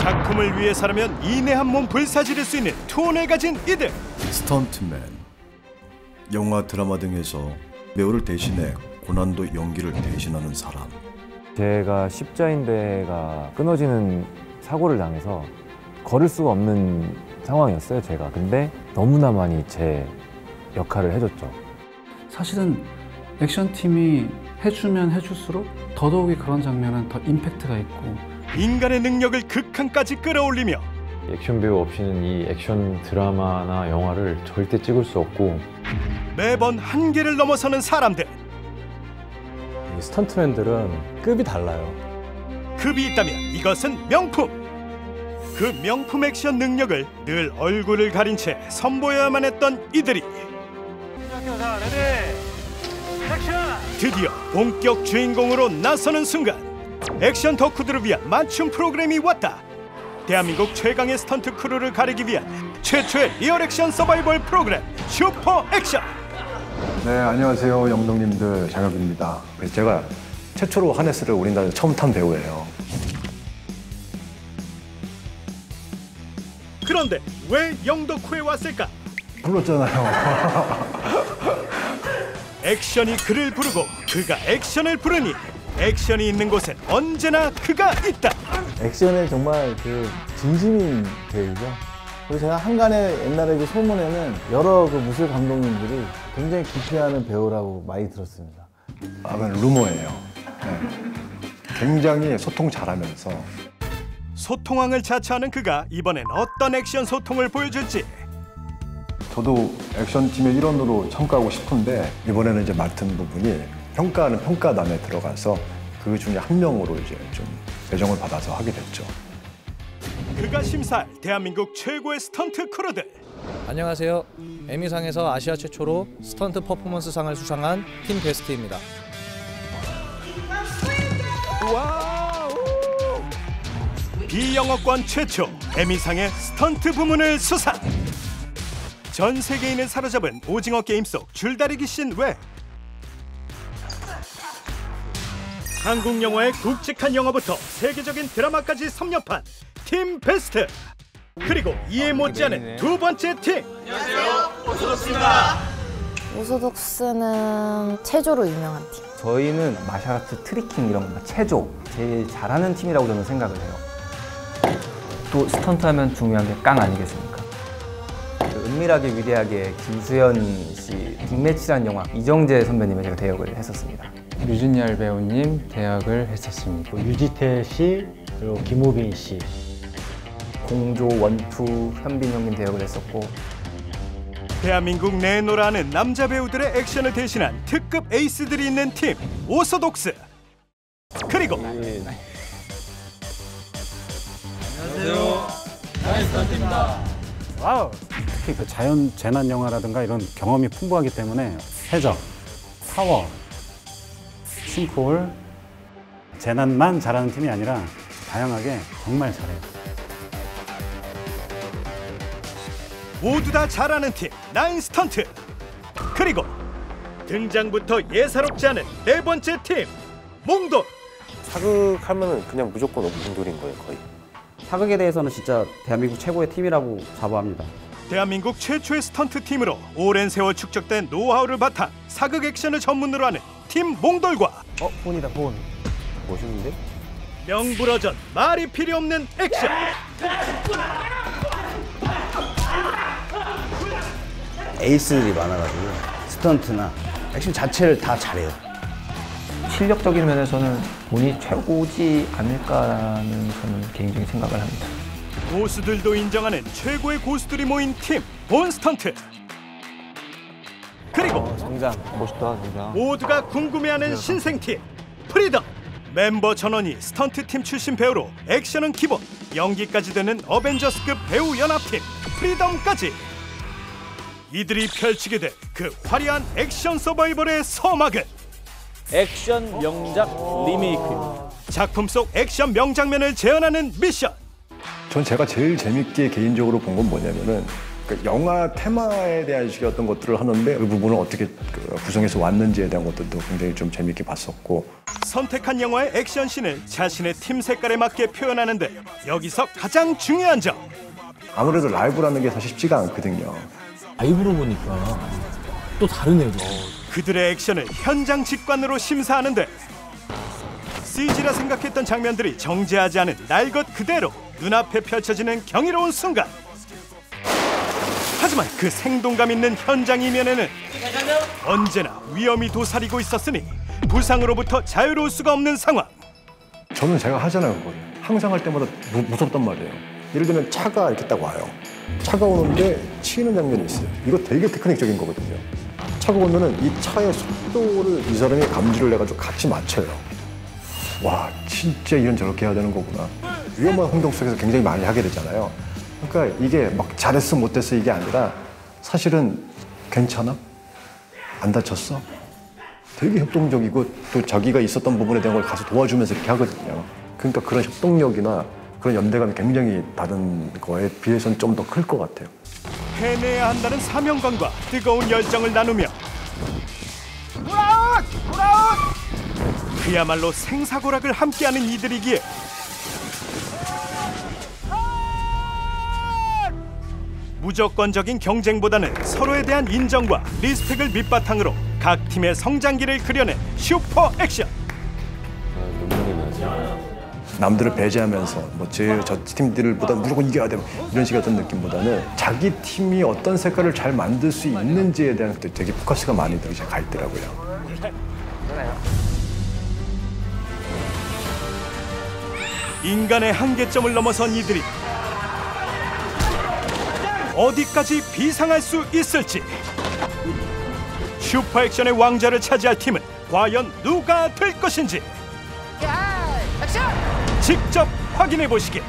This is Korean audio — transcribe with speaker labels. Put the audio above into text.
Speaker 1: 작품을 위해서라면 이내 한 몸 불사지를 수 있는 투혼을 가진 이들.
Speaker 2: 스턴트맨. 영화, 드라마 등에서 배우를 대신해 고난도 연기를 대신하는 사람.
Speaker 3: 제가 십자인대가 끊어지는 사고를 당해서 걸을 수가 없는 상황이었어요, 제가. 근데 너무나 많이 제 역할을 해줬죠.
Speaker 4: 사실은 액션팀이 해주면 해줄수록 더더욱이 그런 장면은 더 임팩트가 있고
Speaker 1: 인간의 능력을 극한까지 끌어올리며
Speaker 3: 액션 배우 없이는 이 액션 드라마나 영화를 절대 찍을 수 없고
Speaker 1: 매번 한계를 넘어서는 사람들.
Speaker 3: 이 스턴트맨들은 급이 달라요.
Speaker 1: 급이 있다면 이것은 명품. 그 명품 액션 능력을 늘 얼굴을 가린 채 선보여야만 했던 이들이 드디어 본격 주인공으로 나서는 순간 액션 덕후들을 위한 맞춤 프로그램이 왔다. 대한민국 최강의 스턴트 크루를 가리기 위한 최초의 리얼 액션 서바이벌 프로그램 슈퍼 액션.
Speaker 5: 네, 안녕하세요, 영동님들. 장혁입니다. 제가 최초로 하네스를 우리나라에서 처음 탄 배우예요.
Speaker 1: 그런데 왜 영덕후에 왔을까?
Speaker 5: 불렀잖아요.
Speaker 1: 액션이 그를 부르고 그가 액션을 부르니 액션이 있는 곳엔 언제나 그가 있다.
Speaker 6: 액션에 정말 그 진심인 배우죠. 그리고 제가 한간에 옛날에 그 소문에는 여러 그 무술 감독님들이 굉장히 기피하는 배우라고 많이 들었습니다.
Speaker 5: 아, 그건 루머예요. 네. 굉장히 소통 잘하면서.
Speaker 1: 소통왕을 자처하는 그가 이번엔 어떤 액션 소통을 보여줄지.
Speaker 5: 저도 액션팀의 일원으로 참가하고 싶은데 이번에는 이제 맡은 부분이 평가하는 평가단에 들어가서 그 중에 한 명으로 이제 좀 배정을 받아서 하게 됐죠.
Speaker 1: 그가 심사할 대한민국 최고의 스턴트 크루들.
Speaker 7: 안녕하세요. 에미상에서 아시아 최초로 스턴트 퍼포먼스상을 수상한 팀 베스트입니다.
Speaker 1: 비영어권 최초 에미상의 스턴트 부문을 수상. 전 세계인을 사로잡은 오징어 게임 속 줄다리기 씬 외 한국 영화의 굵직한 영화부터 세계적인 드라마까지 섭렵한 팀 베스트. 그리고 이에 못지않은 두 번째 팀.
Speaker 8: 안녕하세요, 오소독스입니다.
Speaker 9: 오소독스는 체조로 유명한 팀.
Speaker 10: 저희는 마샬아트, 트리킹 이런 거 체조 제일 잘하는 팀이라고 저는 생각을 해요. 또 스턴트 하면 중요한 게 깡 아니겠습니까? 은밀하게 위대하게 김수현 씨 빅매치라는 영화 이정재 선배님의 제가 대역을 했었습니다.
Speaker 4: 류준열 배우님 대역을 했었습니다.
Speaker 11: 유지태 씨 그리고 김호빈 씨,
Speaker 10: 공조, 원투, 현빈 형님 대역을 했었고
Speaker 1: 대한민국 내노라는 남자 배우들의 액션을 대신한 특급 에이스들이 있는 팀 오소독스. 그리고
Speaker 8: 안녕하세요, 나이스턴트입니다.
Speaker 11: 와우. 특히 그 자연 재난 영화라든가 이런 경험이 풍부하기 때문에 해적, 타워, 싱크홀, 재난만 잘하는 팀이 아니라 다양하게 정말 잘해요.
Speaker 1: 모두 다 잘하는 팀 나인 스턴트. 그리고 등장부터 예사롭지 않은 네 번째 팀 몽돌.
Speaker 12: 사극하면은 그냥 무조건 몽돌인 거예요, 거의.
Speaker 10: 사극에 대해서는 진짜 대한민국 최고의 팀이라고 자부합니다.
Speaker 1: 대한민국 최초의 스턴트 팀으로 오랜 세월 축적된 노하우를 바탕 사극 액션을 전문으로 하는 팀 몽돌과
Speaker 10: 본이다, 본. 멋있는데?
Speaker 1: 명불허전 말이 필요 없는 액션.
Speaker 13: 에이스들이 많아가지고 스턴트나 액션 자체를 다 잘해요.
Speaker 10: 실력적인 면에서는 본이 최고지 않을까라는 저는 개인적인 생각을 합니다.
Speaker 1: 고수들도 인정하는 최고의 고수들이 모인 팀 본 스턴트. 그리고
Speaker 10: 정장 멋있다, 정장.
Speaker 1: 모두가 궁금해하는 신생팀 프리덤. 멤버 전원이 스턴트팀 출신 배우로 액션은 기본, 연기까지 되는 어벤져스급 배우 연합팀 프리덤까지. 이들이 펼치게 된 그 화려한 액션 서바이벌의 서막은
Speaker 8: 액션 명작 리메이크입니다.
Speaker 1: 작품 속 액션 명장면을 재현하는 미션.
Speaker 5: 전 제가 제일 재밌게 개인적으로 본 건 뭐냐면은 그 영화 테마에 대한 식의 어떤 것들을 하는데 그 부분을 어떻게 구성해서 왔는지에 대한 것들도 굉장히 좀 재밌게 봤었고.
Speaker 1: 선택한 영화의 액션씬을 자신의 팀 색깔에 맞게 표현하는데 여기서 가장 중요한 점.
Speaker 5: 아무래도 라이브라는 게 사실 쉽지가 않거든요.
Speaker 14: 라이브로 보니까 또 다르네요.
Speaker 1: 그들의 액션을 현장 직관으로 심사하는데 CG라 생각했던 장면들이 정제하지 않은 날 것 그대로 눈앞에 펼쳐지는 경이로운 순간. 하지만 그 생동감 있는 현장 이면에는 언제나 위험이 도사리고 있었으니 부상으로부터 자유로울 수가 없는 상황.
Speaker 5: 저는 제가 하잖아요, 그걸. 항상 할 때마다 무섭단 말이에요. 예를 들면 차가 이렇게 딱 와요. 차가 오는데 치이는 장면이 있어요. 이거 되게 테크닉적인 거거든요. 차가 오면은 이 차의 속도를 이 사람이 감지를 해가지고 같이 맞춰요. 와, 진짜 이런 저렇게 해야 되는 거구나. 위험한 환경 속에서 굉장히 많이 하게 되잖아요. 그러니까 이게 막 잘했어 못했어 이게 아니라 사실은 괜찮아? 안 다쳤어? 되게 협동적이고 또 자기가 있었던 부분에 대한 걸 가서 도와주면서 이렇게 하거든요. 그러니까 그런 협동력이나 그런 연대감이 굉장히 다른 거에 비해서는 좀 더 클 것 같아요.
Speaker 1: 해내야 한다는 사명감과 뜨거운 열정을 나누며 그야말로 생사고락을 함께하는 이들이기에 무조건적인 경쟁보다는 서로에 대한 인정과 리스펙을 밑바탕으로 각 팀의 성장기를 그려낸 슈퍼 액션.
Speaker 5: 남들을 배제하면서 저 팀들보다 무조건 이겨야 돼 이런 식의 어떤 느낌보다는 자기 팀이 어떤 색깔을 잘 만들 수 있는지에 대한 되게 포커스가 많이 이제 가 있더라고요.
Speaker 1: 인간의 한계점을 넘어선 이들이 어디까지 비상할 수 있을지. 슈퍼 액션의 왕좌를 차지할 팀은 과연 누가 될 것인지 직접 확인해 보시길.